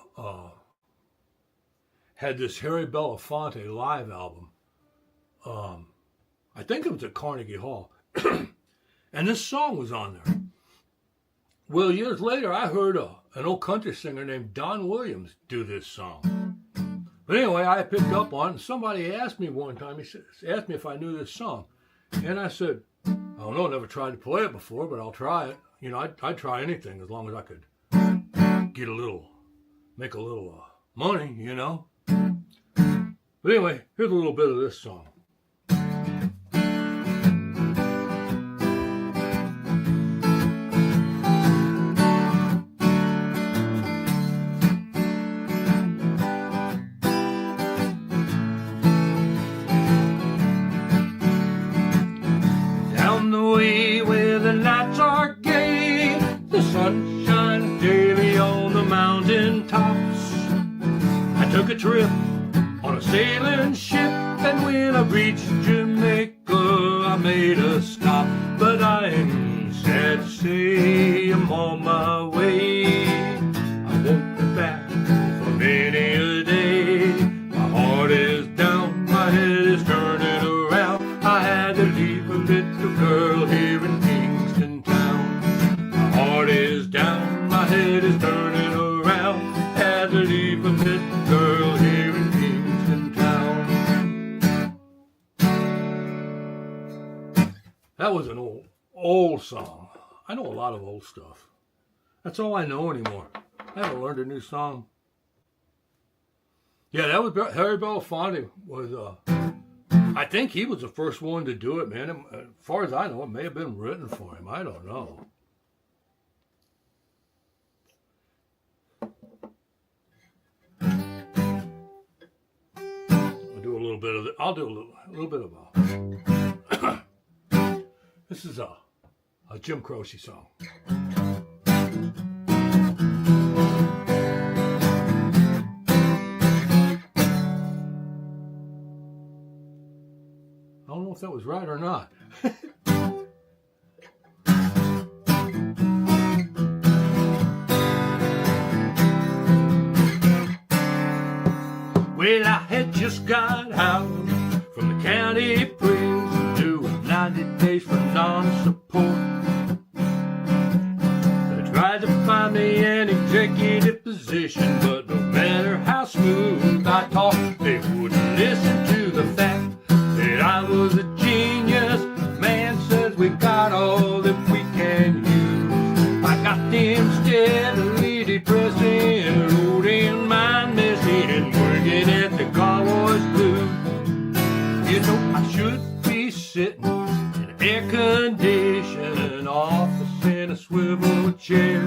had this Harry Belafonte live album. I think it was at Carnegie Hall. And this song was on there. Well, years later, I heard an old country singer named Don Williams do this song. But anyway, I picked up on it, and somebody asked me one time, asked me if I knew this song. And I said, I don't know, never tried to play it before, but I'll try it. You know, I'd try anything as long as I could make a little money, you know. But anyway, here's a little bit of this song. Down the way where the nights are gay, the sun shines daily on the mountain tops. I took a trip on a sailing ship, and when I reached Jamaica, I made a stop. But I'm sad to say I'm on my way. I won't be back for many a day. My heart is down, my head is turning around. I had to leave a little girl here in Kingston town. My heart is down, my head is turning around. Had to leave a little girl here in Kingston town. That was an old song. I know a lot of old stuff. That's all I know anymore. I haven't learned a new song. Yeah, that was Harry Belafonte was. I think he was the first one to do it, man. As far as I know, it may have been written for him. I don't know. I'll do a little bit of this is a Jim Croce song. I don't know if that was right or not. Well, I had just got out from the county prison doing 90 days for non-support. They tried to find me an executive position, but no matter how smooth I talked, they wouldn't listen to the fact that I was a genius. Man says we got all that we can use. I got them steadily depressing, loading my message and working at the car wash blue. You know I should be sitting in an air-conditioned office in a swivel chair,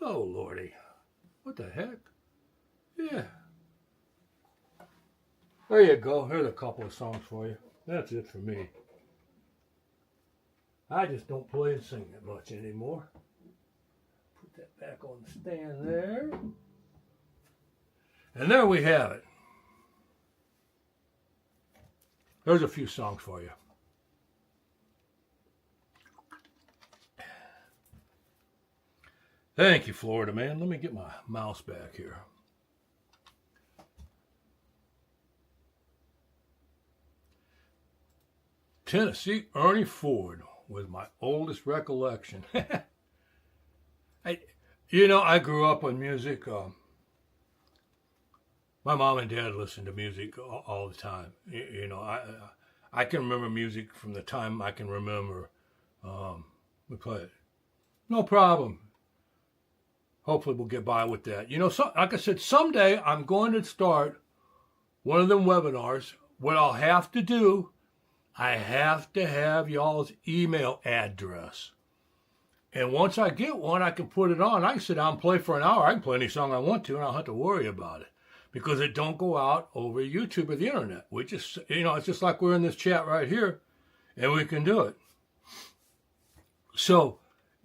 Oh, Lordy. What the heck? Yeah. There you go. Here's a couple of songs for you. That's it for me. I just don't play and sing that much anymore. Put that back on the stand there. And there we have it. There's a few songs for you. Thank you, Florida man. Let me get my mouse back here. Tennessee Ernie Ford was my oldest recollection. I grew up on music. My mom and dad listened to music all the time. I can remember music from the time I can remember. We play it. No problem. Hopefully we'll get by with that. Like I said, someday I'm going to start one of them webinars. What I'll have to do, I have to have y'all's email address. And once I get one, I can put it on. I can sit down and play for an hour. I can play any song I want to, and I don't have to worry about it. Because it don't go out over YouTube or the internet. We just, it's just like we're in this chat right here, and we can do it. So,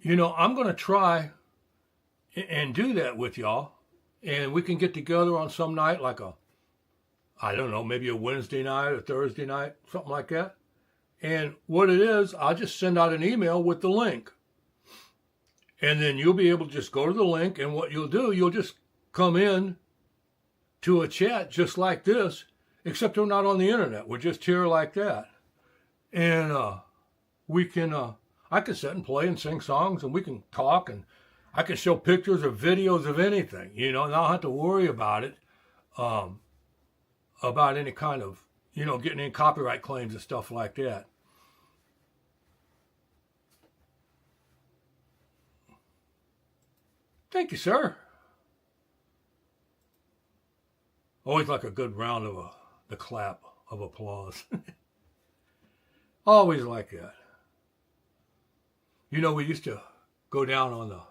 I'm going to try and do that with y'all, and we can get together on some night, like maybe a Wednesday night or Thursday night, something like that. And what it is, I'll just send out an email with the link. And then you'll be able to just go to the link, and what you'll do, you'll just come in to a chat just like this, except we're not on the internet. We're just here like that. And we can, I can sit and play and sing songs, and we can talk, and I can show pictures or videos of anything, and I don't have to worry about it, about any kind of, getting any copyright claims and stuff like that. Thank you, sir. Always like a good round of the clap of applause. Always like that. We used to go down along the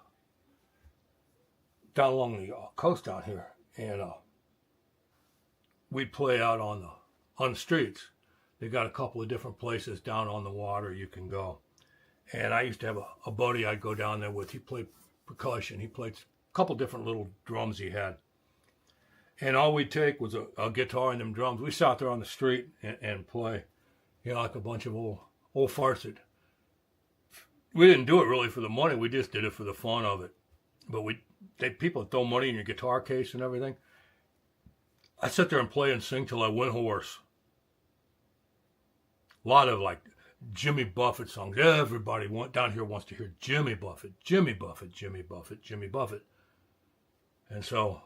coast down here, and we'd play out on the streets. They got a couple of different places down on the water you can go. And I used to have a buddy I'd go down there with. He played percussion. He played a couple different little drums he had. And all we'd take was a guitar and them drums. We sat there on the street and play, like a bunch of old farts. We didn't do it really for the money. We just did it for the fun of it. But people would throw money in your guitar case and everything. I'd sit there and play and sing till I went hoarse. A lot of like Jimmy Buffett songs. Everybody down here wants to hear Jimmy Buffett, Jimmy Buffett, Jimmy Buffett, Jimmy Buffett. And so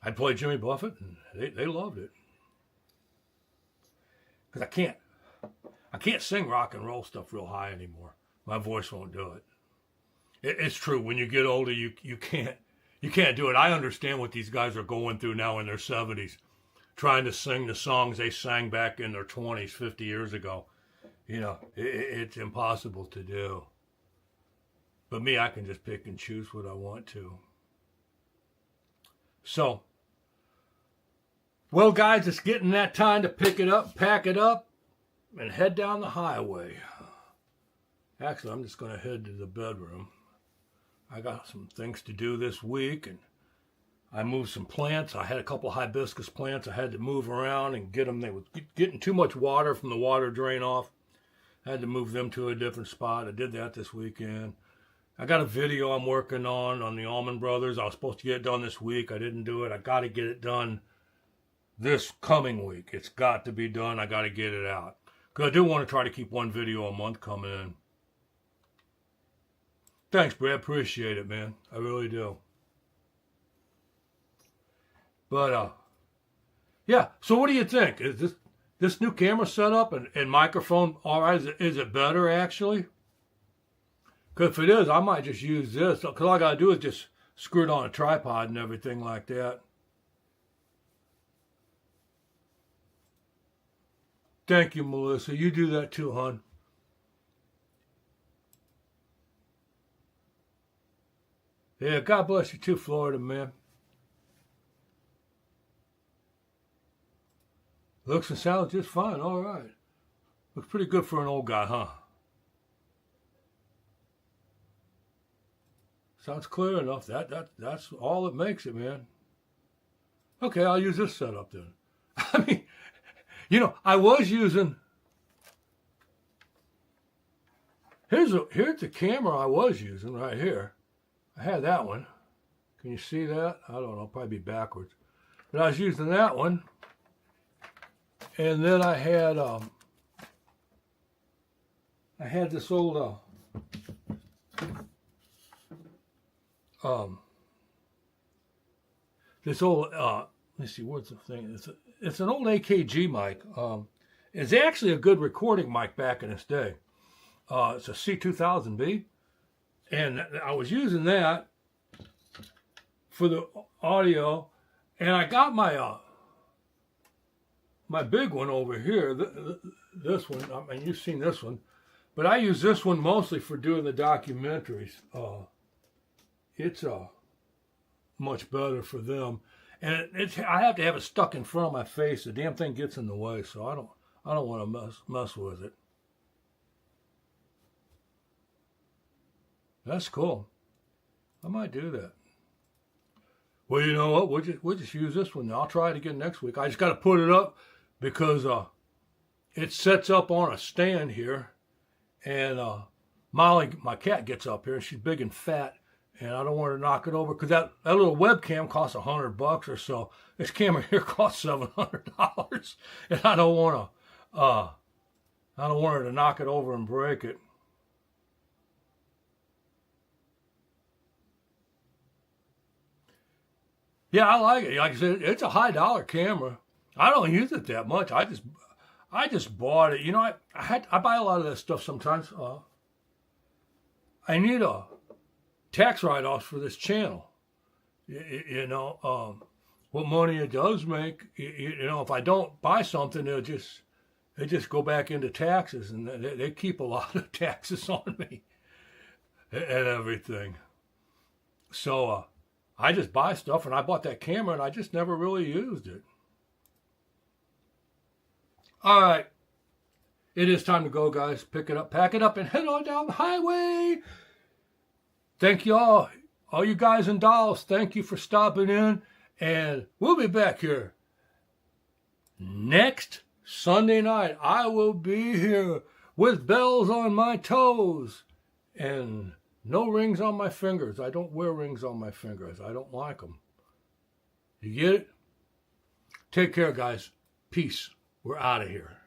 I'd play Jimmy Buffett, and they loved it. Because I can't sing rock and roll stuff real high anymore. My voice won't do it. It's true. When you get older, you can't do it. I understand what these guys are going through now in their 70s, trying to sing the songs they sang back in their 20s, 50 years ago. It's impossible to do. But me, I can just pick and choose what I want to. So, well, guys, it's getting that time to pick it up, pack it up, and head down the highway. Actually, I'm just going to head to the bedroom. I got some things to do this week, and I moved some plants. I had a couple of hibiscus plants I had to move around and get them. They were getting too much water from the water drain off. I had to move them to a different spot. I did that this weekend. I got a video I'm working on the Allman Brothers. I was supposed to get it done this week. I didn't do it. I got to get it done this coming week. It's got to be done. I got to get it out. Because I do want to try to keep one video a month coming in. Thanks, Brad. Appreciate it, man. I really do. But, yeah. So what do you think? Is this new camera setup and microphone all right? Is it better, actually? Because if it is, I might just use this. Because all I got to do is just screw it on a tripod and everything like that. Thank you, Melissa. You do that too, hon. Yeah, God bless you too, Florida man. Looks and sounds just fine. All right. Looks pretty good for an old guy, huh? Sounds clear enough. That's all that makes it, man. Okay, I'll use this setup then. I mean, you know, I was using. Here's the camera I was using right here. I had that one. Can you see that? I don't know. Probably be backwards. But I was using that one, and then I had this old let's see, what's the thing? It's an old AKG mic. It's actually a good recording mic back in its day. It's a C2000B, and I was using that for the audio, and I got my my big one over here. This one, I mean, you've seen this one, but I use this one mostly for doing the documentaries. It's much better for them, and I have to have it stuck in front of my face. The damn thing gets in the way, so I don't want to mess with it. That's cool. I might do that. Well, you know what? We'll just use this one. I'll try it again next week. I just got to put it up because it sets up on a stand here, and Molly, my cat, gets up here, and she's big and fat, and I don't want her to knock it over because that little webcam costs $100 or so. This camera here costs $700, and I don't want her to knock it over and break it. Yeah, I like it. Like I said, it's a $high camera. I don't use it that much. I just bought it. You know, I buy a lot of that stuff sometimes. I need a tax write-offs for this channel. You know, what money it does make. You know, if I don't buy something, they just go back into taxes, and they keep a lot of taxes on me and everything. So I just buy stuff, and I bought that camera, and I just never really used it. All right. It is time to go, guys. Pick it up, pack it up, and head on down the highway. Thank you all you guys and dolls. Thank you for stopping in, and we'll be back here next Sunday night. I will be here with bells on my toes and no rings on my fingers. I don't wear rings on my fingers. I don't like them. You get it? Take care, guys. Peace. We're out of here.